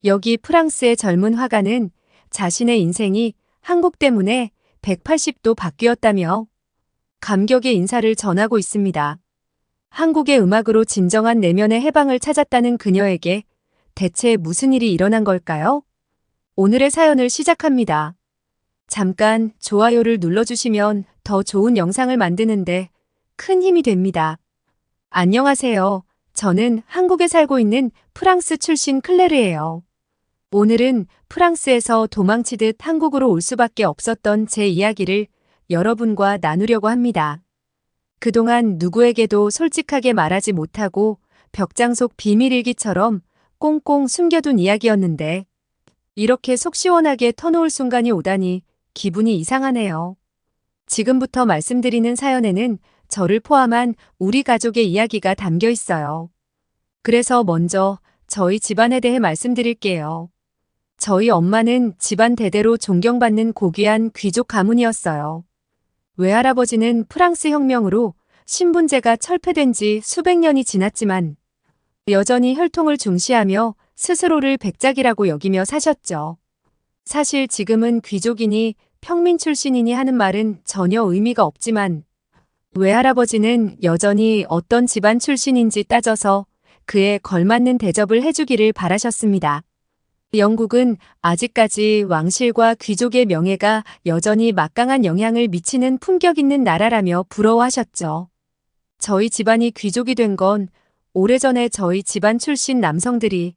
여기 프랑스의 젊은 화가는 자신의 인생이 한국 때문에 180도 바뀌었다며 감격의 인사를 전하고 있습니다. 한국의 음악으로 진정한 내면의 해방을 찾았다는 그녀에게 대체 무슨 일이 일어난 걸까요? 오늘의 사연을 시작합니다. 잠깐 좋아요를 눌러주시면 더 좋은 영상을 만드는데 큰 힘이 됩니다. 안녕하세요. 저는 한국에 살고 있는 프랑스 출신 클레르예요. 오늘은 프랑스에서 도망치듯 한국으로 올 수밖에 없었던 제 이야기를 여러분과 나누려고 합니다. 그동안 누구에게도 솔직하게 말하지 못하고 벽장 속 비밀일기처럼 꽁꽁 숨겨둔 이야기였는데 이렇게 속 시원하게 터놓을 순간이 오다니 기분이 이상하네요. 지금부터 말씀드리는 사연에는 저를 포함한 우리 가족의 이야기가 담겨 있어요. 그래서 먼저 저희 집안에 대해 말씀드릴게요. 저희 엄마는 집안 대대로 존경받는 고귀한 귀족 가문이었어요. 외할아버지는 프랑스 혁명으로 신분제가 철폐된 지 수백 년이 지났지만 여전히 혈통을 중시하며 스스로를 백작이라고 여기며 사셨죠. 사실 지금은 귀족이니 평민 출신이니 하는 말은 전혀 의미가 없지만 외할아버지는 여전히 어떤 집안 출신인지 따져서 그에 걸맞는 대접을 해주기를 바라셨습니다. 영국은 아직까지 왕실과 귀족의 명예가 여전히 막강한 영향을 미치는 품격 있는 나라라며 부러워하셨죠. 저희 집안이 귀족이 된 건 오래전에 저희 집안 출신 남성들이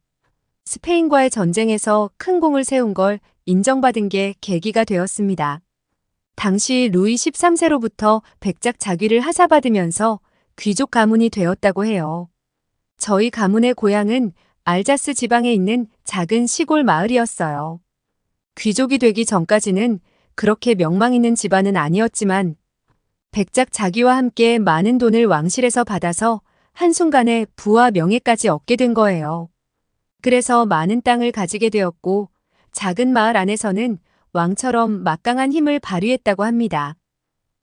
스페인과의 전쟁에서 큰 공을 세운 걸 인정받은 게 계기가 되었습니다. 당시 루이 13세로부터 백작 자귀를 하사받으면서 귀족 가문이 되었다고 해요. 저희 가문의 고향은 알자스 지방에 있는 작은 시골 마을이었어요. 귀족이 되기 전까지는 그렇게 명망 있는 집안은 아니었지만 백작 자귀와 함께 많은 돈을 왕실에서 받아서 한순간에 부와 명예까지 얻게 된 거예요. 그래서 많은 땅을 가지게 되었고 작은 마을 안에서는 왕처럼 막강한 힘을 발휘했다고 합니다.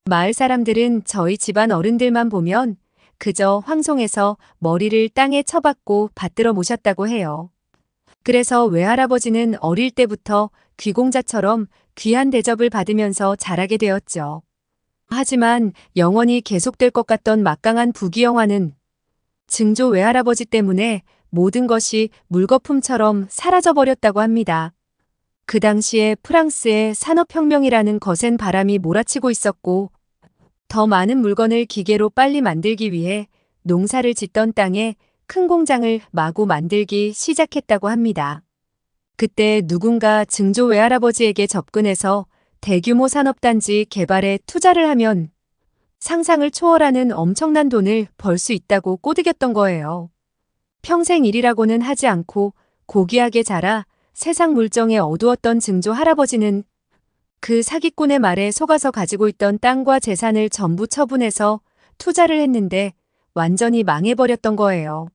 마을 사람들은 저희 집안 어른들만 보면 그저 황송해서 머리를 땅에 쳐박고 받들어 모셨다고 해요. 그래서 외할아버지는 어릴 때부터 귀공자처럼 귀한 대접을 받으면서 자라게 되었죠. 하지만 영원히 계속될 것 같던 막강한 부귀영화는 증조 외할아버지 때문에 모든 것이 물거품처럼 사라져버렸다고 합니다. 그 당시에 프랑스에 산업혁명이라는 거센 바람이 몰아치고 있었고 더 많은 물건을 기계로 빨리 만들기 위해 농사를 짓던 땅에 큰 공장을 마구 만들기 시작했다고 합니다. 그때 누군가 증조 외할아버지에게 접근해서 대규모 산업단지 개발에 투자를 하면 상상을 초월하는 엄청난 돈을 벌 수 있다고 꼬드겼던 거예요. 평생 일이라고는 하지 않고 고귀하게 자라 세상 물정에 어두웠던 증조 할아버지는 그 사기꾼의 말에 속아서 가지고 있던 땅과 재산을 전부 처분해서 투자를 했는데 완전히 망해버렸던 거예요.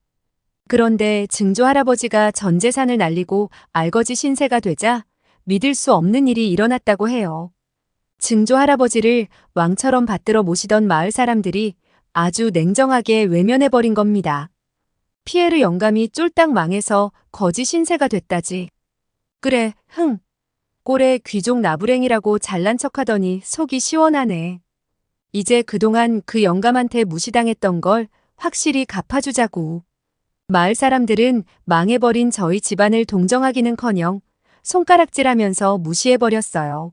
그런데 증조 할아버지가 전 재산을 날리고 알거지 신세가 되자 믿을 수 없는 일이 일어났다고 해요. 증조 할아버지를 왕처럼 받들어 모시던 마을 사람들이 아주 냉정하게 외면해버린 겁니다. 피에르 영감이 쫄딱 망해서 거지 신세가 됐다지. 그래, 꼴에 귀족 나부랭이라고 잘난 척하더니 속이 시원하네. 이제 그동안 그 영감한테 무시당했던 걸 확실히 갚아주자고. 마을 사람들은 망해버린 저희 집안을 동정하기는커녕 손가락질하면서 무시해버렸어요.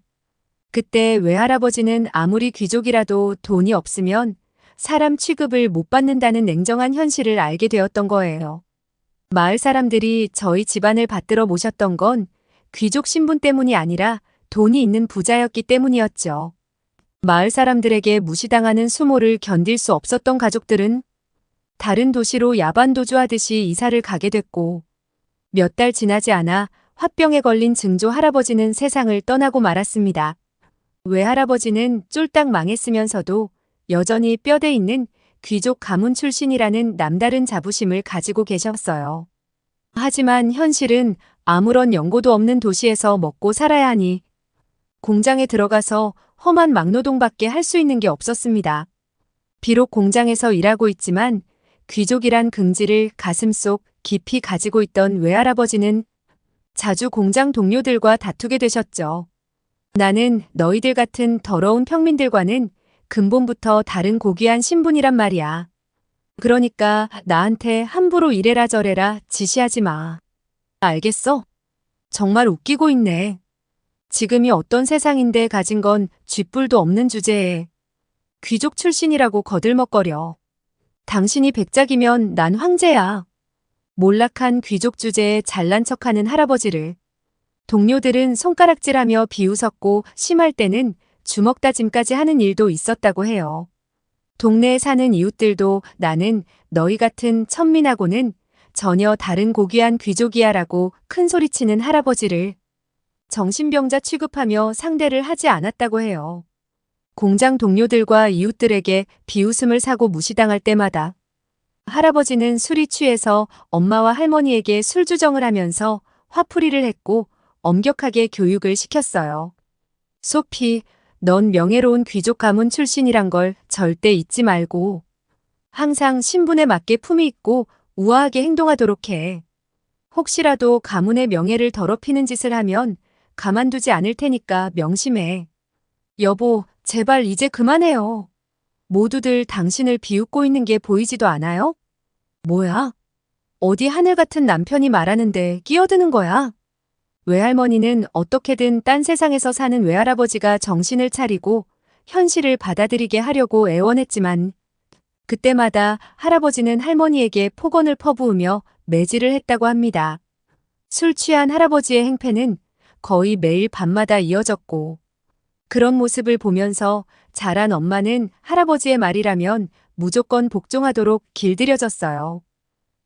그때 외할아버지는 아무리 귀족이라도 돈이 없으면 사람 취급을 못 받는다는 냉정한 현실을 알게 되었던 거예요. 마을 사람들이 저희 집안을 받들어 모셨던 건 귀족 신분 때문이 아니라 돈이 있는 부자였기 때문이었죠. 마을 사람들에게 무시당하는 수모를 견딜 수 없었던 가족들은 다른 도시로 야반도주하듯이 이사를 가게 됐고 몇 달 지나지 않아 화병에 걸린 증조 할아버지는 세상을 떠나고 말았습니다. 외할아버지는 쫄딱 망했으면서도 여전히 뼈대 있는 귀족 가문 출신이라는 남다른 자부심을 가지고 계셨어요. 하지만 현실은 아무런 연고도 없는 도시에서 먹고 살아야 하니 공장에 들어가서 험한 막노동밖에 할 수 있는 게 없었습니다. 비록 공장에서 일하고 있지만 귀족이란 긍지를 가슴속 깊이 가지고 있던 외할아버지는 자주 공장 동료들과 다투게 되셨죠. 나는 너희들 같은 더러운 평민들과는 근본부터 다른 고귀한 신분이란 말이야. 그러니까 나한테 함부로 이래라 저래라 지시하지 마. 알겠어? 정말 웃기고 있네. 지금이 어떤 세상인데 가진 건 쥐뿔도 없는 주제에 귀족 출신이라고 거들먹거려. 당신이 백작이면 난 황제야. 몰락한 귀족 주제에 잘난 척하는 할아버지를 동료들은 손가락질하며 비웃었고 심할 때는 주먹 다짐까지 하는 일도 있었다고 해요. 동네에 사는 이웃들도 나는 너희 같은 천민하고는 전혀 다른 고귀한 귀족이야라고 큰 소리치는 할아버지를 정신병자 취급하며 상대를 하지 않았다고 해요. 공장 동료들과 이웃들에게 비웃음을 사고 무시당할 때마다 할아버지는 술이 취해서 엄마와 할머니에게 술주정을 하면서 화풀이를 했고 엄격하게 교육을 시켰어요. 소피, 넌 명예로운 귀족 가문 출신이란 걸 절대 잊지 말고 항상 신분에 맞게 품위 있고 우아하게 행동하도록 해. 혹시라도 가문의 명예를 더럽히는 짓을 하면 가만두지 않을 테니까 명심해. 여보, 제발 이제 그만해요. 모두들 당신을 비웃고 있는 게 보이지도 않아요? 뭐야? 어디 하늘 같은 남편이 말하는데 끼어드는 거야? 외할머니는 어떻게든 딴 세상에서 사는 외할아버지가 정신을 차리고 현실을 받아들이게 하려고 애원했지만 그때마다 할아버지는 할머니에게 폭언을 퍼부으며 매질을 했다고 합니다. 술 취한 할아버지의 행패는 거의 매일 밤마다 이어졌고 그런 모습을 보면서 자란 엄마는 할아버지의 말이라면 무조건 복종하도록 길들여졌어요.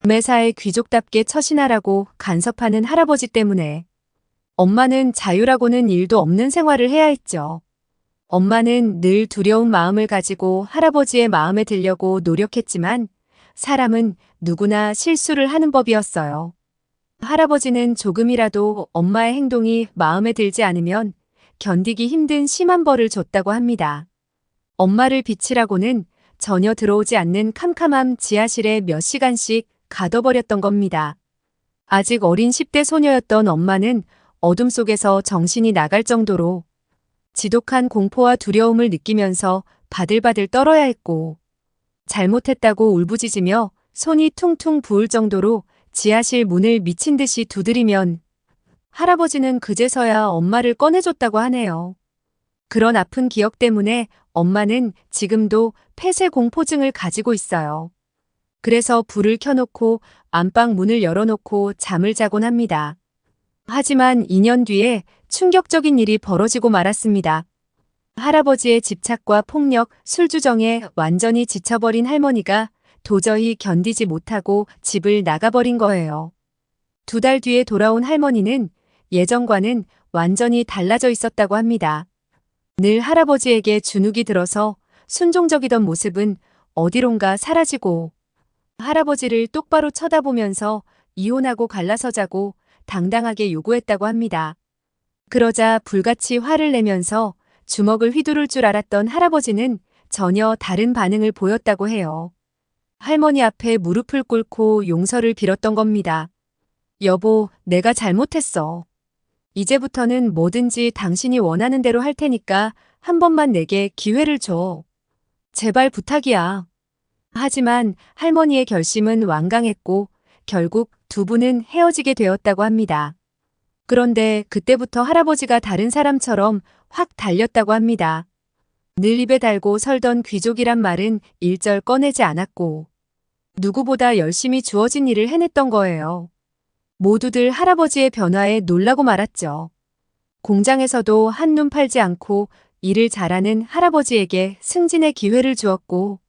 매사에 귀족답게 처신하라고 간섭하는 할아버지 때문에 엄마는 자유라고는 일도 없는 생활을 해야 했죠. 엄마는 늘 두려운 마음을 가지고 할아버지의 마음에 들려고 노력했지만 사람은 누구나 실수를 하는 법이었어요. 할아버지는 조금이라도 엄마의 행동이 마음에 들지 않으면 견디기 힘든 심한 벌을 줬다고 합니다. 엄마를 비치라고는 전혀 들어오지 않는 캄캄함 지하실에 몇 시간씩 가둬버렸던 겁니다. 아직 어린 10대 소녀였던 엄마는 어둠 속에서 정신이 나갈 정도로 지독한 공포와 두려움을 느끼면서 바들바들 떨어야 했고 잘못했다고 울부짖으며 손이 퉁퉁 부을 정도로 지하실 문을 미친 듯이 두드리면 할아버지는 그제서야 엄마를 꺼내줬다고 하네요. 그런 아픈 기억 때문에 엄마는 지금도 폐쇄 공포증을 가지고 있어요. 그래서 불을 켜놓고 안방 문을 열어놓고 잠을 자곤 합니다. 하지만 2년 뒤에 충격적인 일이 벌어지고 말았습니다. 할아버지의 집착과 폭력, 술주정에 완전히 지쳐버린 할머니가 도저히 견디지 못하고 집을 나가버린 거예요. 2달 뒤에 돌아온 할머니는 예전과는 완전히 달라져 있었다고 합니다. 늘 할아버지에게 주눅이 들어서 순종적이던 모습은 어디론가 사라지고 할아버지를 똑바로 쳐다보면서 이혼하고 갈라서자고 당당하게 요구했다고 합니다. 그러자 불같이 화를 내면서 주먹을 휘두를 줄 알았던 할아버지는 전혀 다른 반응을 보였다고 해요. 할머니 앞에 무릎을 꿇고 용서를 빌었던 겁니다. 여보, 내가 잘못했어. 이제부터는 뭐든지 당신이 원하는 대로 할 테니까 한 번만 내게 기회를 줘. 제발 부탁이야. 하지만 할머니의 결심은 완강했고 결국 두 분은 헤어지게 되었다고 합니다. 그런데 그때부터 할아버지가 다른 사람처럼 확 달렸다고 합니다. 늘 입에 달고 설던 귀족이란 말은 일절 꺼내지 않았고 누구보다 열심히 주어진 일을 해냈던 거예요. 모두들 할아버지의 변화에 놀라고 말았죠. 공장에서도 한눈 팔지 않고 일을 잘하는 할아버지에게 승진의 기회를 주었고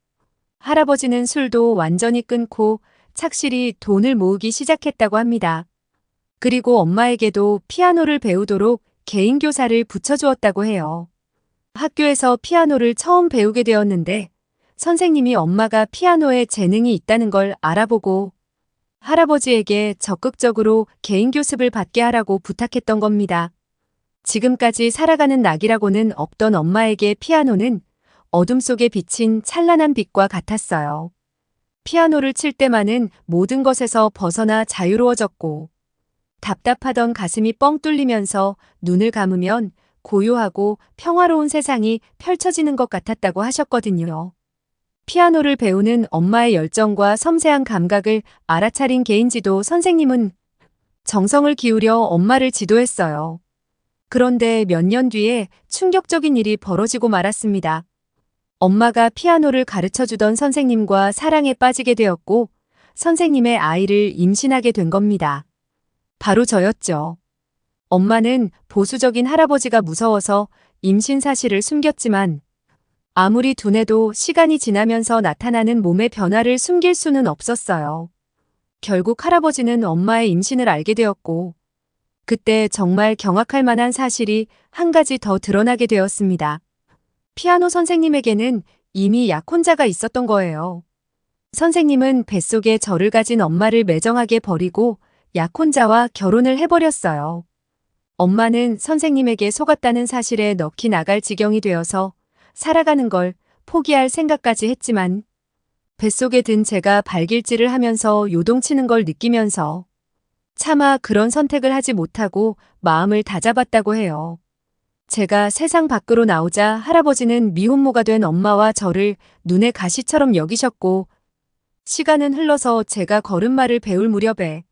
할아버지는 술도 완전히 끊고 착실히 돈을 모으기 시작했다고 합니다. 그리고 엄마에게도 피아노를 배우도록 개인 교사를 붙여주었다고 해요. 학교에서 피아노를 처음 배우게 되었는데 선생님이 엄마가 피아노에 재능이 있다는 걸 알아보고 할아버지에게 적극적으로 개인 교습을 받게 하라고 부탁했던 겁니다. 지금까지 살아가는 낙이라고는 없던 엄마에게 피아노는 어둠 속에 비친 찬란한 빛과 같았어요. 피아노를 칠 때만은 모든 것에서 벗어나 자유로워졌고 답답하던 가슴이 뻥 뚫리면서 눈을 감으면 고요하고 평화로운 세상이 펼쳐지는 것 같았다고 하셨거든요. 피아노를 배우는 엄마의 열정과 섬세한 감각을 알아차린 개인지도 선생님은 정성을 기울여 엄마를 지도했어요. 그런데 몇 년 뒤에 충격적인 일이 벌어지고 말았습니다. 엄마가 피아노를 가르쳐주던 선생님과 사랑에 빠지게 되었고, 선생님의 아이를 임신하게 된 겁니다. 바로 저였죠. 엄마는 보수적인 할아버지가 무서워서 임신 사실을 숨겼지만, 아무리 둔해도 시간이 지나면서 나타나는 몸의 변화를 숨길 수는 없었어요. 결국 할아버지는 엄마의 임신을 알게 되었고, 그때 정말 경악할 만한 사실이 한 가지 더 드러나게 되었습니다. 피아노 선생님에게는 이미 약혼자가 있었던 거예요. 선생님은 뱃속에 저를 가진 엄마를 매정하게 버리고 약혼자와 결혼을 해버렸어요. 엄마는 선생님에게 속았다는 사실에 넋이 나갈 지경이 되어서 살아가는 걸 포기할 생각까지 했지만 뱃속에 든 제가 발길질을 하면서 요동치는 걸 느끼면서 차마 그런 선택을 하지 못하고 마음을 다잡았다고 해요. 제가 세상 밖으로 나오자 할아버지는 미혼모가 된 엄마와 저를 눈의 가시처럼 여기셨고 시간은 흘러서 제가 걸음마를 배울 무렵에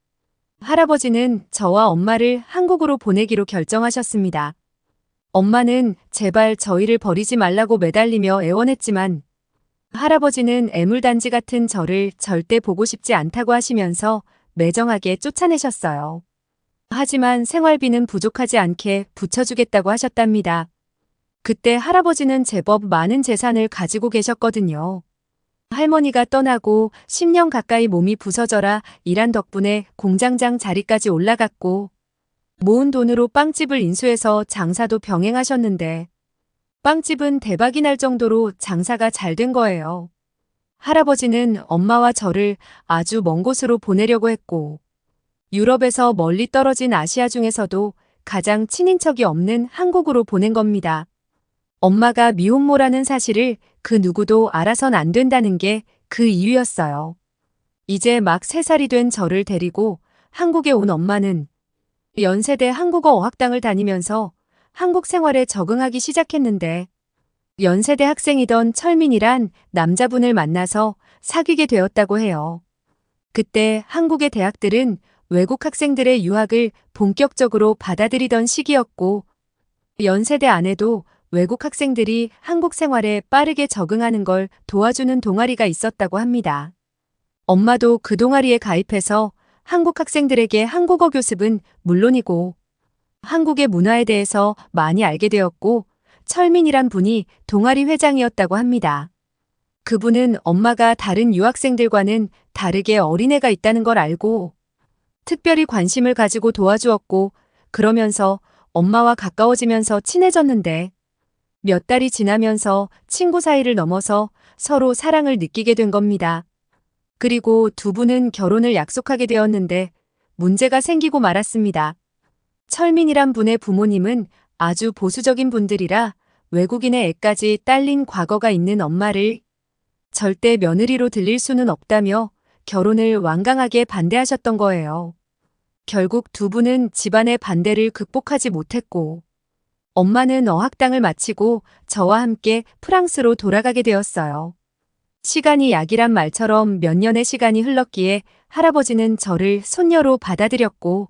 할아버지는 저와 엄마를 한국으로 보내기로 결정하셨습니다. 엄마는 제발 저희를 버리지 말라고 매달리며 애원했지만 할아버지는 애물단지 같은 저를 절대 보고 싶지 않다고 하시면서 매정하게 쫓아내셨어요. 하지만 생활비는 부족하지 않게 붙여주겠다고 하셨답니다. 그때 할아버지는 제법 많은 재산을 가지고 계셨거든요. 할머니가 떠나고 10년 가까이 몸이 부서져라 일한 덕분에 공장장 자리까지 올라갔고 모은 돈으로 빵집을 인수해서 장사도 병행하셨는데 빵집은 대박이 날 정도로 장사가 잘 된 거예요. 할아버지는 엄마와 저를 아주 먼 곳으로 보내려고 했고 유럽에서 멀리 떨어진 아시아 중에서도 가장 친인척이 없는 한국으로 보낸 겁니다. 엄마가 미혼모라는 사실을 그 누구도 알아선 안 된다는 게 그 이유였어요. 이제 막 3살이 된 저를 데리고 한국에 온 엄마는 연세대 한국어 어학당을 다니면서 한국 생활에 적응하기 시작했는데 연세대 학생이던 철민이란 남자분을 만나서 사귀게 되었다고 해요. 그때 한국의 대학들은 외국 학생들의 유학을 본격적으로 받아들이던 시기였고 연세대 안에도 외국 학생들이 한국 생활에 빠르게 적응하는 걸 도와주는 동아리가 있었다고 합니다. 엄마도 그 동아리에 가입해서 한국 학생들에게 한국어 교습은 물론이고 한국의 문화에 대해서 많이 알게 되었고 철민이란 분이 동아리 회장이었다고 합니다. 그분은 엄마가 다른 유학생들과는 다르게 어린애가 있다는 걸 알고 특별히 관심을 가지고 도와주었고 그러면서 엄마와 가까워지면서 친해졌는데 몇 달이 지나면서 친구 사이를 넘어서 서로 사랑을 느끼게 된 겁니다. 그리고 두 분은 결혼을 약속하게 되었는데 문제가 생기고 말았습니다. 철민이란 분의 부모님은 아주 보수적인 분들이라 외국인의 애까지 딸린 과거가 있는 엄마를 절대 며느리로 들릴 수는 없다며 결혼을 완강하게 반대하셨던 거예요. 결국 두 분은 집안의 반대를 극복하지 못했고 엄마는 어학당을 마치고 저와 함께 프랑스로 돌아가게 되었어요. 시간이 약이란 말처럼 몇 년의 시간이 흘렀기에 할아버지는 저를 손녀로 받아들였고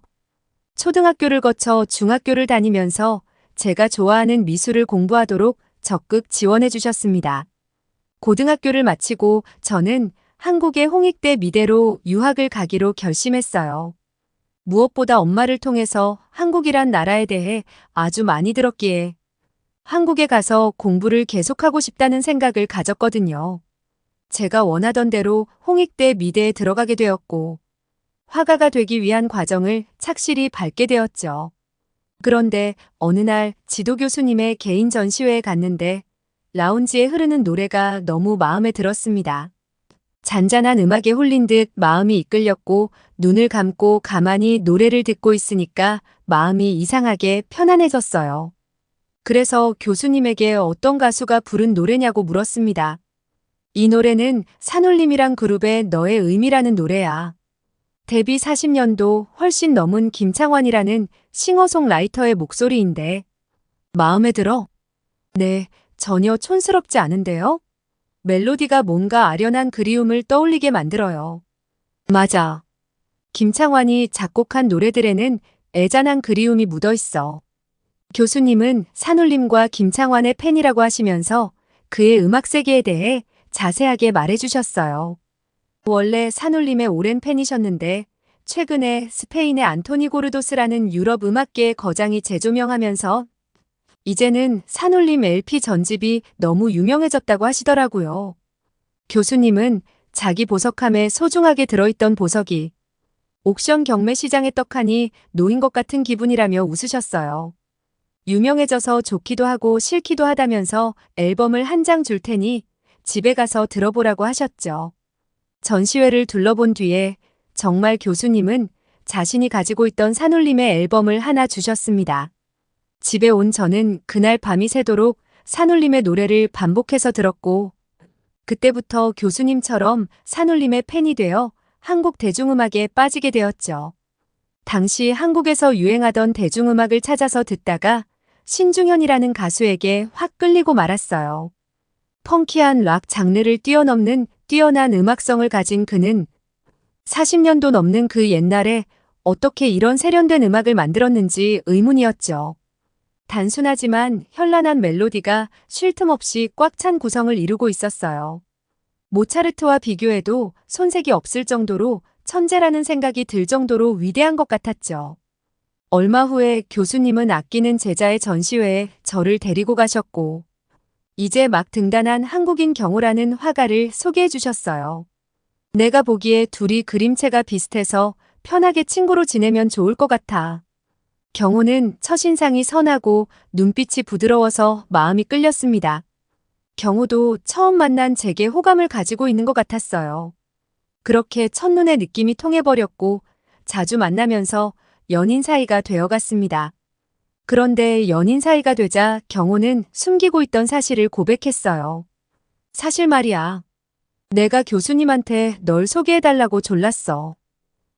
초등학교를 거쳐 중학교를 다니면서 제가 좋아하는 미술을 공부하도록 적극 지원해 주셨습니다. 고등학교를 마치고 저는 한국의 홍익대 미대로 유학을 가기로 결심했어요. 무엇보다 엄마를 통해서 한국이란 나라에 대해 아주 많이 들었기에 한국에 가서 공부를 계속하고 싶다는 생각을 가졌거든요. 제가 원하던 대로 홍익대 미대에 들어가게 되었고 화가가 되기 위한 과정을 착실히 밟게 되었죠. 그런데 어느 날 지도 교수님의 개인 전시회에 갔는데 라운지에 흐르는 노래가 너무 마음에 들었습니다. 잔잔한 음악에 홀린 듯 마음이 이끌렸고 눈을 감고 가만히 노래를 듣고 있으니까 마음이 이상하게 편안해졌어요. 그래서 교수님에게 어떤 가수가 부른 노래냐고 물었습니다. 이 노래는 산울림이란 그룹의 너의 의미라는 노래야. 데뷔 40년도 훨씬 넘은 김창완이라는 싱어송라이터의 목소리인데 마음에 들어? 네, 전혀 촌스럽지 않은데요? 멜로디가 뭔가 아련한 그리움을 떠올리게 만들어요. 맞아. 김창완이 작곡한 노래들에는 애잔한 그리움이 묻어 있어. 교수님은 산울림과 김창완의 팬이라고 하시면서 그의 음악 세계에 대해 자세하게 말해주셨어요. 원래 산울림의 오랜 팬이셨는데 최근에 스페인의 안토니 고르도스라는 유럽 음악계의 거장이 재조명하면서 이제는 산울림 LP 전집이 너무 유명해졌다고 하시더라고요. 교수님은 자기 보석함에 소중하게 들어있던 보석이 옥션 경매 시장에 떡하니 놓인 것 같은 기분이라며 웃으셨어요. 유명해져서 좋기도 하고 싫기도 하다면서 앨범을 한 장 줄 테니 집에 가서 들어보라고 하셨죠. 전시회를 둘러본 뒤에 정말 교수님은 자신이 가지고 있던 산울림의 앨범을 하나 주셨습니다. 집에 온 저는 그날 밤이 새도록 산울림의 노래를 반복해서 들었고 그때부터 교수님처럼 산울림의 팬이 되어 한국 대중음악에 빠지게 되었죠. 당시 한국에서 유행하던 대중음악을 찾아서 듣다가 신중현이라는 가수에게 확 끌리고 말았어요. 펑키한 락 장르를 뛰어넘는 뛰어난 음악성을 가진 그는 40년도 넘는 그 옛날에 어떻게 이런 세련된 음악을 만들었는지 의문이었죠. 단순하지만 현란한 멜로디가 쉴 틈 없이 꽉 찬 구성을 이루고 있었어요. 모차르트와 비교해도 손색이 없을 정도로 천재라는 생각이 들 정도로 위대한 것 같았죠. 얼마 후에 교수님은 아끼는 제자의 전시회에 저를 데리고 가셨고 이제 막 등단한 한국인 경호라는 화가를 소개해 주셨어요. 내가 보기에 둘이 그림체가 비슷해서 편하게 친구로 지내면 좋을 것 같아. 경호는 첫인상이 선하고 눈빛이 부드러워서 마음이 끌렸습니다. 경호도 처음 만난 제게 호감을 가지고 있는 것 같았어요. 그렇게 첫눈에 느낌이 통해버렸고 자주 만나면서 연인 사이가 되어갔습니다. 그런데 연인 사이가 되자 경호는 숨기고 있던 사실을 고백했어요. 사실 말이야. 내가 교수님한테 널 소개해달라고 졸랐어.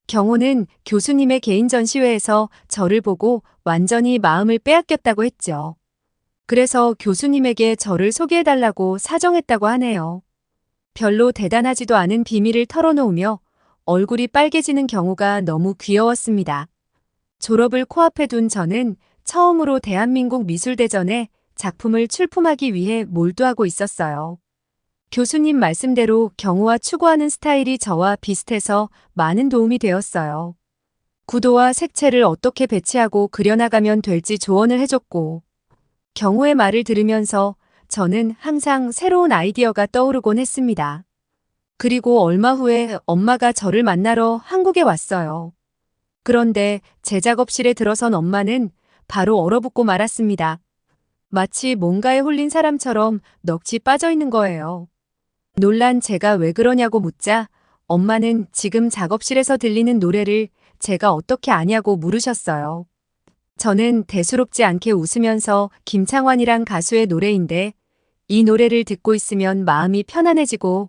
경호는 교수님의 개인 전시회에서 저를 보고 완전히 마음을 빼앗겼다고 했죠. 그래서 교수님에게 저를 소개해달라고 사정했다고 하네요. 별로 대단하지도 않은 비밀을 털어놓으며 얼굴이 빨개지는 경우가 너무 귀여웠습니다. 졸업을 코앞에 둔 저는 처음으로 대한민국 미술대전에 작품을 출품하기 위해 몰두하고 있었어요. 교수님 말씀대로 경호와 추구하는 스타일이 저와 비슷해서 많은 도움이 되었어요. 구도와 색채를 어떻게 배치하고 그려나가면 될지 조언을 해줬고 경호의 말을 들으면서 저는 항상 새로운 아이디어가 떠오르곤 했습니다. 그리고 얼마 후에 엄마가 저를 만나러 한국에 왔어요. 그런데 제 작업실에 들어선 엄마는 바로 얼어붙고 말았습니다. 마치 뭔가에 홀린 사람처럼 넋이 빠져 있는 거예요. 놀란 제가 왜 그러냐고 묻자 엄마는 지금 작업실에서 들리는 노래를 제가 어떻게 아냐고 물으셨어요. 저는 대수롭지 않게 웃으면서 김창완이란 가수의 노래인데 이 노래를 듣고 있으면 마음이 편안해지고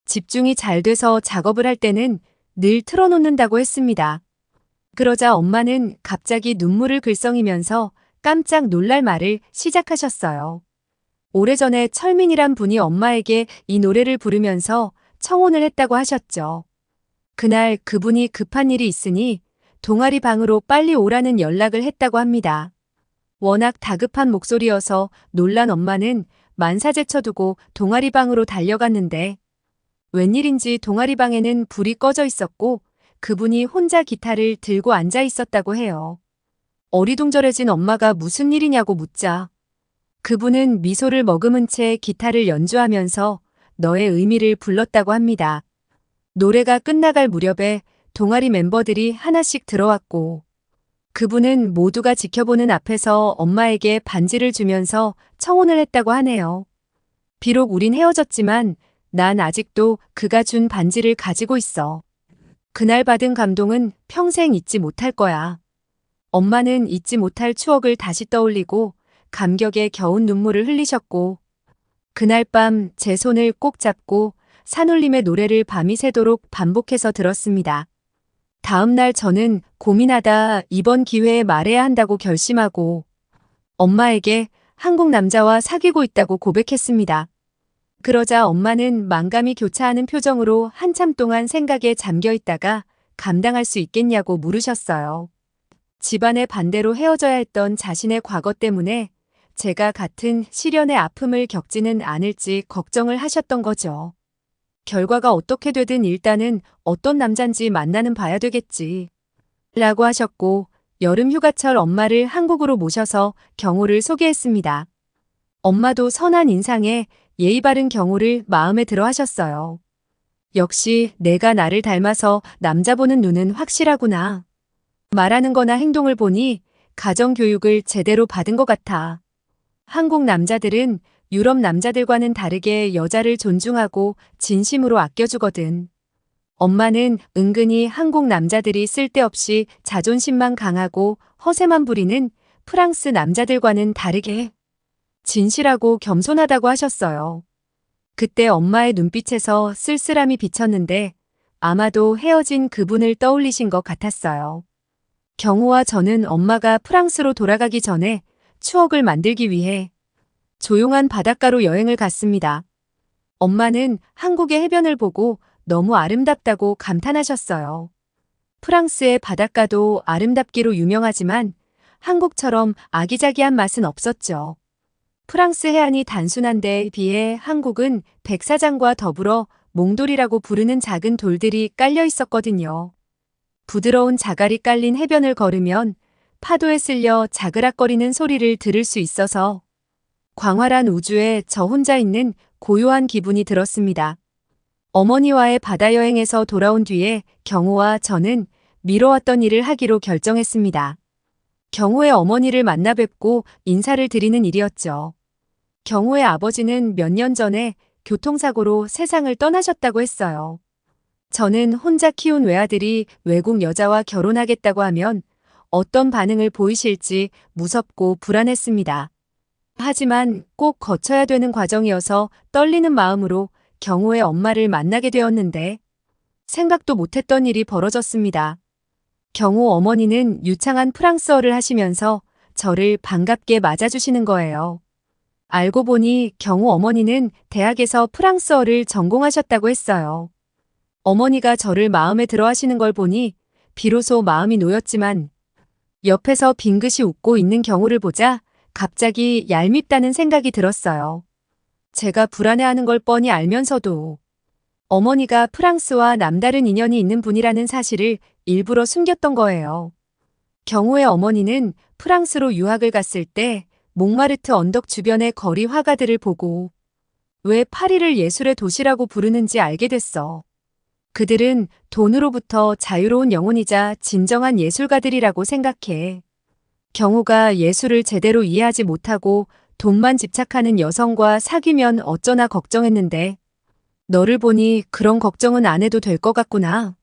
집중이 잘 돼서 작업을 할 때는 늘 틀어놓는다고 했습니다. 그러자 엄마는 갑자기 눈물을 글썽이면서 깜짝 놀랄 말을 시작하셨어요. 오래전에 철민이란 분이 엄마에게 이 노래를 부르면서 청혼을 했다고 하셨죠. 그날 그분이 급한 일이 있으니 동아리 방으로 빨리 오라는 연락을 했다고 합니다. 워낙 다급한 목소리여서 놀란 엄마는 만사제쳐두고 동아리 방으로 달려갔는데 웬일인지 동아리 방에는 불이 꺼져 있었고 그분이 혼자 기타를 들고 앉아 있었다고 해요. 어리둥절해진 엄마가 무슨 일이냐고 묻자 그분은 미소를 머금은 채 기타를 연주하면서 너의 의미를 불렀다고 합니다. 노래가 끝나갈 무렵에 동아리 멤버들이 하나씩 들어왔고 그분은 모두가 지켜보는 앞에서 엄마에게 반지를 주면서 청혼을 했다고 하네요. 비록 우린 헤어졌지만 난 아직도 그가 준 반지를 가지고 있어. 그날 받은 감동은 평생 잊지 못할 거야. 엄마는 잊지 못할 추억을 다시 떠올리고 감격에 겨운 눈물을 흘리셨고 그날 밤 제 손을 꼭 잡고 산울림의 노래를 밤이 새도록 반복해서 들었습니다. 다음 날 저는 고민하다 이번 기회에 말해야 한다고 결심하고 엄마에게 한국 남자와 사귀고 있다고 고백했습니다. 그러자 엄마는 만감이 교차하는 표정으로 한참 동안 생각에 잠겨 있다가 감당할 수 있겠냐고 물으셨어요. 집안의 반대로 헤어져야 했던 자신의 과거 때문에 제가 같은 시련의 아픔을 겪지는 않을지 걱정을 하셨던 거죠. 결과가 어떻게 되든 일단은 어떤 남잔지 만나는 봐야 되겠지. 라고 하셨고 여름 휴가철 엄마를 한국으로 모셔서 경호를 소개했습니다. 엄마도 선한 인상에 예의 바른 경호를 마음에 들어 하셨어요. 역시 내가 나를 닮아서 남자 보는 눈은 확실하구나. 말하는 거나 행동을 보니 가정교육을 제대로 받은 것 같아. 한국 남자들은 유럽 남자들과는 다르게 여자를 존중하고 진심으로 아껴주거든. 엄마는 은근히 한국 남자들이 쓸데없이 자존심만 강하고 허세만 부리는 프랑스 남자들과는 다르게 진실하고 겸손하다고 하셨어요. 그때 엄마의 눈빛에서 쓸쓸함이 비쳤는데 아마도 헤어진 그분을 떠올리신 것 같았어요. 경호와 저는 엄마가 프랑스로 돌아가기 전에 추억을 만들기 위해 조용한 바닷가로 여행을 갔습니다. 엄마는 한국의 해변을 보고 너무 아름답다고 감탄하셨어요. 프랑스의 바닷가도 아름답기로 유명하지만 한국처럼 아기자기한 맛은 없었죠. 프랑스 해안이 단순한 데에 비해 한국은 백사장과 더불어 몽돌이라고 부르는 작은 돌들이 깔려 있었거든요. 부드러운 자갈이 깔린 해변을 걸으면 파도에 쓸려 자그락거리는 소리를 들을 수 있어서 광활한 우주에 저 혼자 있는 고요한 기분이 들었습니다. 어머니와의 바다 여행에서 돌아온 뒤에 경호와 저는 미뤄왔던 일을 하기로 결정했습니다. 경호의 어머니를 만나 뵙고 인사를 드리는 일이었죠. 경호의 아버지는 몇 년 전에 교통사고로 세상을 떠나셨다고 했어요. 저는 혼자 키운 외아들이 외국 여자와 결혼하겠다고 하면 어떤 반응을 보이실지 무섭고 불안했습니다. 하지만 꼭 거쳐야 되는 과정이어서 떨리는 마음으로 경호의 엄마를 만나게 되었는데 생각도 못했던 일이 벌어졌습니다. 경호 어머니는 유창한 프랑스어를 하시면서 저를 반갑게 맞아주시는 거예요. 알고 보니 경호 어머니는 대학에서 프랑스어를 전공하셨다고 했어요. 어머니가 저를 마음에 들어 하시는 걸 보니 비로소 마음이 놓였지만 옆에서 빙긋이 웃고 있는 경호를 보자 갑자기 얄밉다는 생각이 들었어요. 제가 불안해하는 걸 뻔히 알면서도 어머니가 프랑스와 남다른 인연이 있는 분이라는 사실을 일부러 숨겼던 거예요. 경호의 어머니는 프랑스로 유학을 갔을 때 몽마르트 언덕 주변의 거리 화가들을 보고 왜 파리를 예술의 도시라고 부르는지 알게 됐어. 그들은 돈으로부터 자유로운 영혼이자 진정한 예술가들이라고 생각해. 경호가 예술을 제대로 이해하지 못하고 돈만 집착하는 여성과 사귀면 어쩌나 걱정했는데 너를 보니 그런 걱정은 안 해도 될 것 같구나.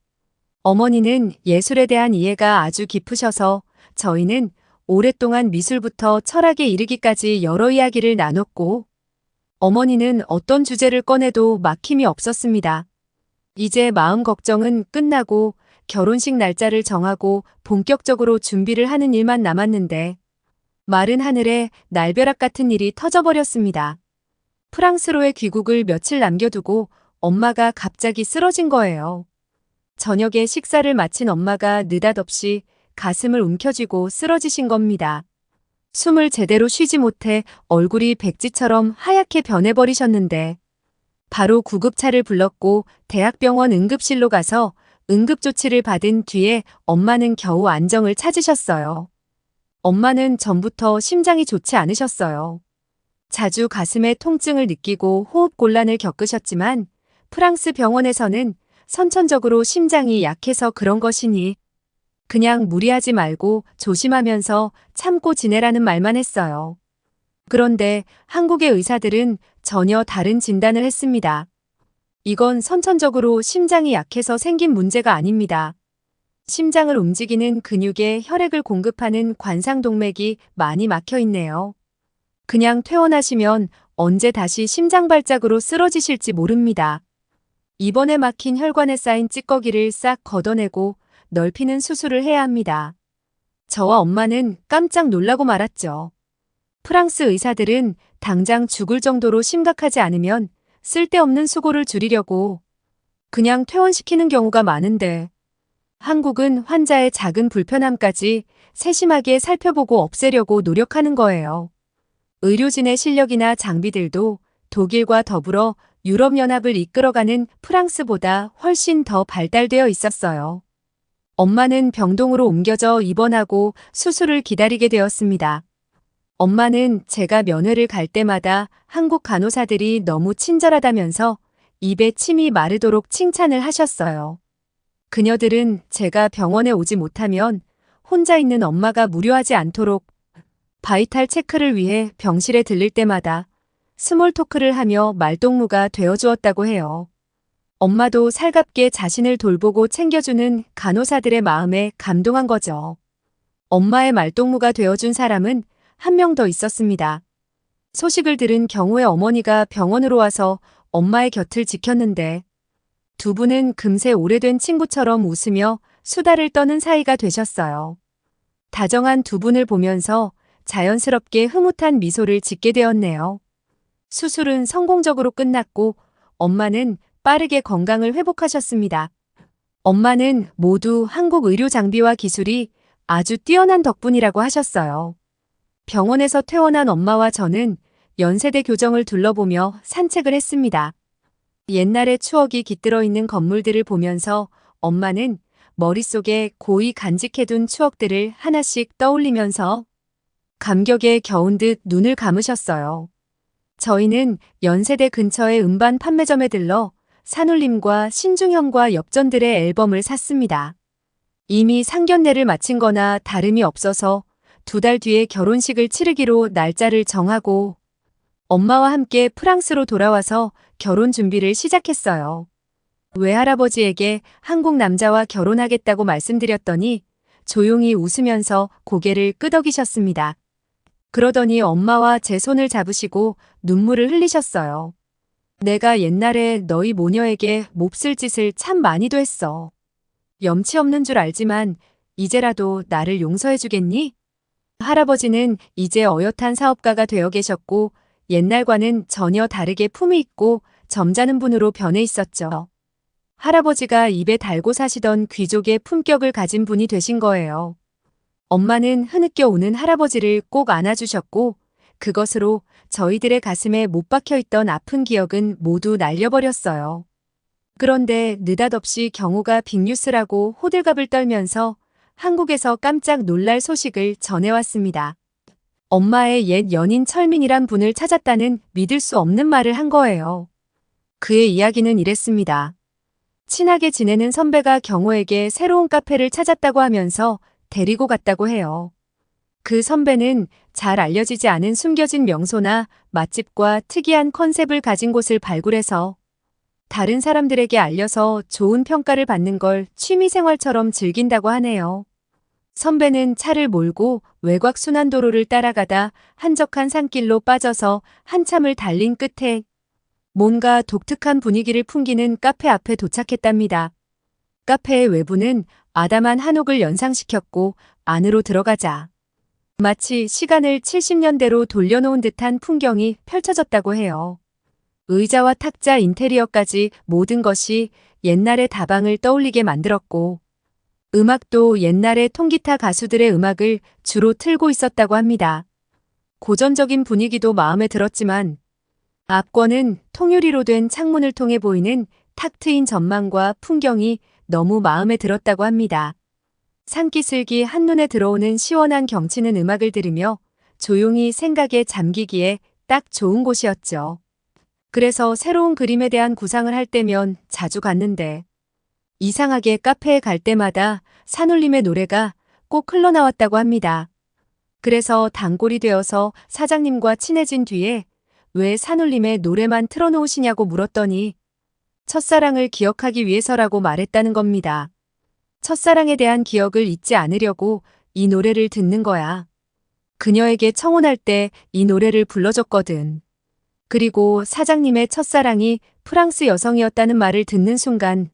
어머니는 예술에 대한 이해가 아주 깊으셔서 저희는 오랫동안 미술부터 철학에 이르기까지 여러 이야기를 나눴고 어머니는 어떤 주제를 꺼내도 막힘이 없었습니다. 이제 마음 걱정은 끝나고 결혼식 날짜를 정하고 본격적으로 준비를 하는 일만 남았는데 마른 하늘에 날벼락 같은 일이 터져버렸습니다. 프랑스로의 귀국을 며칠 남겨두고 엄마가 갑자기 쓰러진 거예요. 저녁에 식사를 마친 엄마가 느닷없이 가슴을 움켜쥐고 쓰러지신 겁니다. 숨을 제대로 쉬지 못해 얼굴이 백지처럼 하얗게 변해버리셨는데 바로 구급차를 불렀고 대학병원 응급실로 가서 응급조치를 받은 뒤에 엄마는 겨우 안정을 찾으셨어요. 엄마는 전부터 심장이 좋지 않으셨어요. 자주 가슴에 통증을 느끼고 호흡곤란을 겪으셨지만 프랑스 병원에서는 선천적으로 심장이 약해서 그런 것이니 그냥 무리하지 말고 조심하면서 참고 지내라는 말만 했어요. 그런데 한국의 의사들은 전혀 다른 진단을 했습니다. 이건 선천적으로 심장이 약해서 생긴 문제가 아닙니다. 심장을 움직이는 근육에 혈액을 공급하는 관상동맥이 많이 막혀 있네요. 그냥 퇴원하시면 언제 다시 심장 발작으로 쓰러지실지 모릅니다. 이번에 막힌 혈관에 쌓인 찌꺼기를 싹 걷어내고 넓히는 수술을 해야 합니다. 저와 엄마는 깜짝 놀라고 말았죠. 프랑스 의사들은 당장 죽을 정도로 심각하지 않으면 쓸데없는 수고를 줄이려고 그냥 퇴원시키는 경우가 많은데 한국은 환자의 작은 불편함까지 세심하게 살펴보고 없애려고 노력하는 거예요. 의료진의 실력이나 장비들도 독일과 더불어 유럽연합을 이끌어가는 프랑스보다 훨씬 더 발달되어 있었어요. 엄마는 병동으로 옮겨져 입원하고 수술을 기다리게 되었습니다. 엄마는 제가 면회를 갈 때마다 한국 간호사들이 너무 친절하다면서 입에 침이 마르도록 칭찬을 하셨어요. 그녀들은 제가 병원에 오지 못하면 혼자 있는 엄마가 무료하지 않도록 바이탈 체크를 위해 병실에 들릴 때마다 스몰 토크를 하며 말동무가 되어주었다고 해요. 엄마도 살갑게 자신을 돌보고 챙겨주는 간호사들의 마음에 감동한 거죠. 엄마의 말동무가 되어준 사람은 한 명 더 있었습니다. 소식을 들은 경우의 어머니가 병원으로 와서 엄마의 곁을 지켰는데 두 분은 금세 오래된 친구처럼 웃으며 수다를 떠는 사이가 되셨어요. 다정한 두 분을 보면서 자연스럽게 흐뭇한 미소를 짓게 되었네요. 수술은 성공적으로 끝났고 엄마는 빠르게 건강을 회복하셨습니다. 엄마는 모두 한국 의료 장비와 기술이 아주 뛰어난 덕분이라고 하셨어요. 병원에서 퇴원한 엄마와 저는 연세대 교정을 둘러보며 산책을 했습니다. 옛날의 추억이 깃들어 있는 건물들을 보면서 엄마는 머릿속에 고이 간직해둔 추억들을 하나씩 떠올리면서 감격에 겨운 듯 눈을 감으셨어요. 저희는 연세대 근처의 음반 판매점에 들러 산울림과 신중현과 엽전들의 앨범을 샀습니다. 이미 상견례를 마친 거나 다름이 없어서 2달 뒤에 결혼식을 치르기로 날짜를 정하고 엄마와 함께 프랑스로 돌아와서 결혼 준비를 시작했어요. 외할아버지에게 한국 남자와 결혼하겠다고 말씀드렸더니 조용히 웃으면서 고개를 끄덕이셨습니다. 그러더니 엄마와 제 손을 잡으시고 눈물을 흘리셨어요. 내가 옛날에 너희 모녀에게 몹쓸 짓을 참 많이도 했어. 염치 없는 줄 알지만 이제라도 나를 용서해 주겠니? 할아버지는 이제 어엿한 사업가가 되어 계셨고 옛날과는 전혀 다르게 품이 있고 점잖은 분으로 변해 있었죠. 할아버지가 입에 달고 사시던 귀족의 품격을 가진 분이 되신 거예요. 엄마는 흐느껴 우는 할아버지를 꼭 안아주셨고 그것으로 저희들의 가슴에 못 박혀 있던 아픈 기억은 모두 날려버렸어요. 그런데 느닷없이 경호가 빅뉴스라고 호들갑을 떨면서 한국에서 깜짝 놀랄 소식을 전해왔습니다. 엄마의 옛 연인 철민이란 분을 찾았다는 믿을 수 없는 말을 한 거예요. 그의 이야기는 이랬습니다. 친하게 지내는 선배가 경호에게 새로운 카페를 찾았다고 하면서 데리고 갔다고 해요. 그 선배는 잘 알려지지 않은 숨겨진 명소나 맛집과 특이한 컨셉을 가진 곳을 발굴해서 다른 사람들에게 알려서 좋은 평가를 받는 걸 취미생활처럼 즐긴다고 하네요. 선배는 차를 몰고 외곽 순환도로를 따라가다 한적한 산길로 빠져서 한참을 달린 끝에 뭔가 독특한 분위기를 풍기는 카페 앞에 도착했답니다. 카페의 외부는 아담한 한옥을 연상시켰고 안으로 들어가자 마치 시간을 70년대로 돌려놓은 듯한 풍경이 펼쳐졌다고 해요. 의자와 탁자 인테리어까지 모든 것이 옛날의 다방을 떠올리게 만들었고 음악도 옛날의 통기타 가수들의 음악을 주로 틀고 있었다고 합니다. 고전적인 분위기도 마음에 들었지만 앞권은 통유리로 된 창문을 통해 보이는 탁 트인 전망과 풍경이 너무 마음에 들었다고 합니다. 산기슭이 한눈에 들어오는 시원한 경치는 음악을 들으며 조용히 생각에 잠기기에 딱 좋은 곳이었죠. 그래서 새로운 그림에 대한 구상을 할 때면 자주 갔는데 이상하게 카페에 갈 때마다 산울림의 노래가 꼭 흘러나왔다고 합니다. 그래서 단골이 되어서 사장님과 친해진 뒤에 왜 산울림의 노래만 틀어놓으시냐고 물었더니 첫사랑을 기억하기 위해서라고 말했다는 겁니다. 첫사랑에 대한 기억을 잊지 않으려고 이 노래를 듣는 거야. 그녀에게 청혼할 때 이 노래를 불러줬거든. 그리고 사장님의 첫사랑이 프랑스 여성이었다는 말을 듣는 순간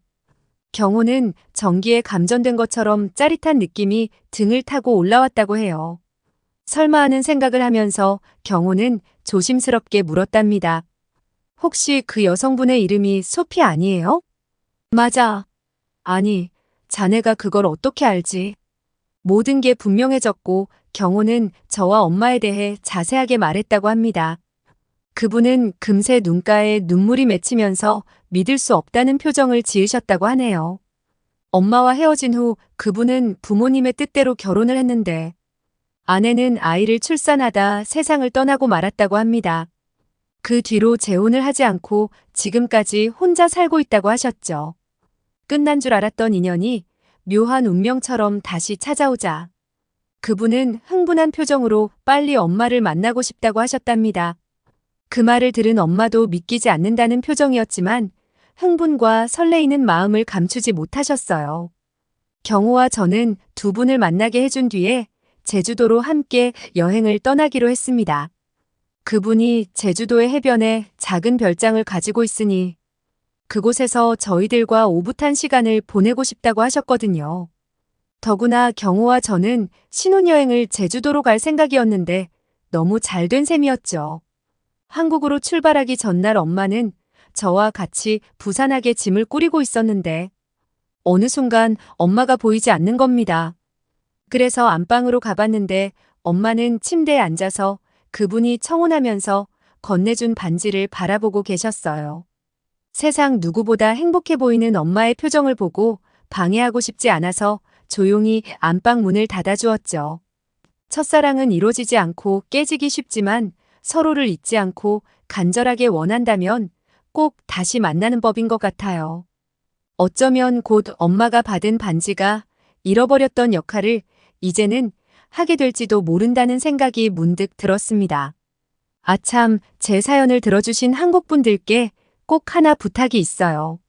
경호는 전기에 감전된 것처럼 짜릿한 느낌이 등을 타고 올라왔다고 해요. 설마 하는 생각을 하면서 경호는 조심스럽게 물었답니다. 혹시 그 여성분의 이름이 소피 아니에요? 맞아. 아니, 자네가 그걸 어떻게 알지? 모든 게 분명해졌고 경호는 저와 엄마에 대해 자세하게 말했다고 합니다. 그분은 금세 눈가에 눈물이 맺히면서 믿을 수 없다는 표정을 지으셨다고 하네요. 엄마와 헤어진 후 그분은 부모님의 뜻대로 결혼을 했는데 아내는 아이를 출산하다 세상을 떠나고 말았다고 합니다. 그 뒤로 재혼을 하지 않고 지금까지 혼자 살고 있다고 하셨죠. 끝난 줄 알았던 인연이 묘한 운명처럼 다시 찾아오자 그분은 흥분한 표정으로 빨리 엄마를 만나고 싶다고 하셨답니다. 그 말을 들은 엄마도 믿기지 않는다는 표정이었지만 흥분과 설레이는 마음을 감추지 못하셨어요. 경호와 저는 두 분을 만나게 해준 뒤에 제주도로 함께 여행을 떠나기로 했습니다. 그분이 제주도의 해변에 작은 별장을 가지고 있으니 그곳에서 저희들과 오붓한 시간을 보내고 싶다고 하셨거든요. 더구나 경호와 저는 신혼여행을 제주도로 갈 생각이었는데 너무 잘된 셈이었죠. 한국으로 출발하기 전날 엄마는 저와 같이 부산하게 짐을 꾸리고 있었는데 어느 순간 엄마가 보이지 않는 겁니다. 그래서 안방으로 가봤는데 엄마는 침대에 앉아서 그분이 청혼하면서 건네준 반지를 바라보고 계셨어요. 세상 누구보다 행복해 보이는 엄마의 표정을 보고 방해하고 싶지 않아서 조용히 안방 문을 닫아주었죠. 첫사랑은 이루어지지 않고 깨지기 쉽지만 서로를 잊지 않고 간절하게 원한다면 꼭 다시 만나는 법인 것 같아요. 어쩌면 곧 엄마가 받은 반지가 잃어버렸던 역할을 이제는 하게 될지도 모른다는 생각이 문득 들었습니다. 아참, 제 사연을 들어주신 한국분들께 꼭 하나 부탁이 있어요.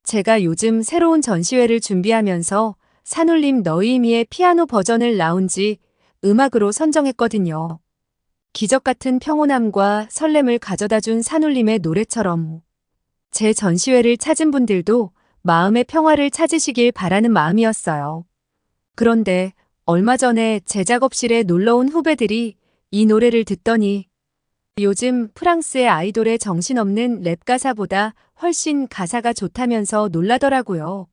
제가 요즘 새로운 전시회를 준비하면서 산울림 너희미의 피아노 버전을 라운지 음악으로 선정했거든요. 기적 같은 평온함과 설렘을 가져다준 산울림의 노래처럼 제 전시회를 찾은 분들도 마음의 평화를 찾으시길 바라는 마음이었어요. 그런데 얼마 전에 제 작업실에 놀러온 후배들이 이 노래를 듣더니 요즘 프랑스의 아이돌의 정신없는 랩 가사보다 훨씬 가사가 좋다면서 놀라더라고요.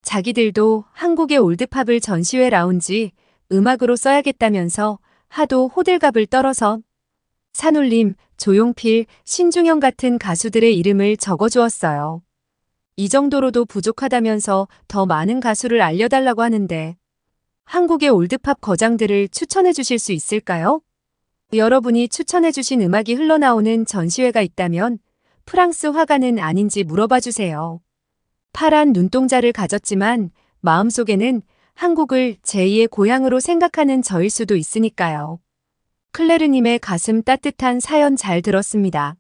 자기들도 한국의 올드팝을 전시회 라운지 음악으로 써야겠다면서 하도 호들갑을 떨어서 산울림, 조용필, 신중현 같은 가수들의 이름을 적어주었어요. 이 정도로도 부족하다면서 더 많은 가수를 알려달라고 하는데 한국의 올드팝 거장들을 추천해 주실 수 있을까요? 여러분이 추천해 주신 음악이 흘러나오는 전시회가 있다면 프랑스 화가는 아닌지 물어봐 주세요. 파란 눈동자를 가졌지만 마음속에는 한국을 제2의 고향으로 생각하는 저일 수도 있으니까요. 클레르님의 가슴 따뜻한 사연 잘 들었습니다.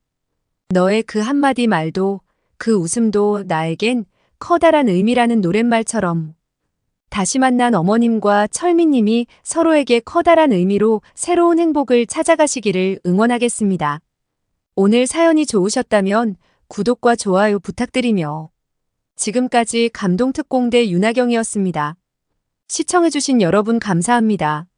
너의 그 한마디 말도 그 웃음도 나에겐 커다란 의미라는 노랫말처럼 다시 만난 어머님과 철민님이 서로에게 커다란 의미로 새로운 행복을 찾아가시기를 응원하겠습니다. 오늘 사연이 좋으셨다면 구독과 좋아요 부탁드리며 지금까지 감동특공대 윤하경이었습니다. 시청해주신 여러분 감사합니다.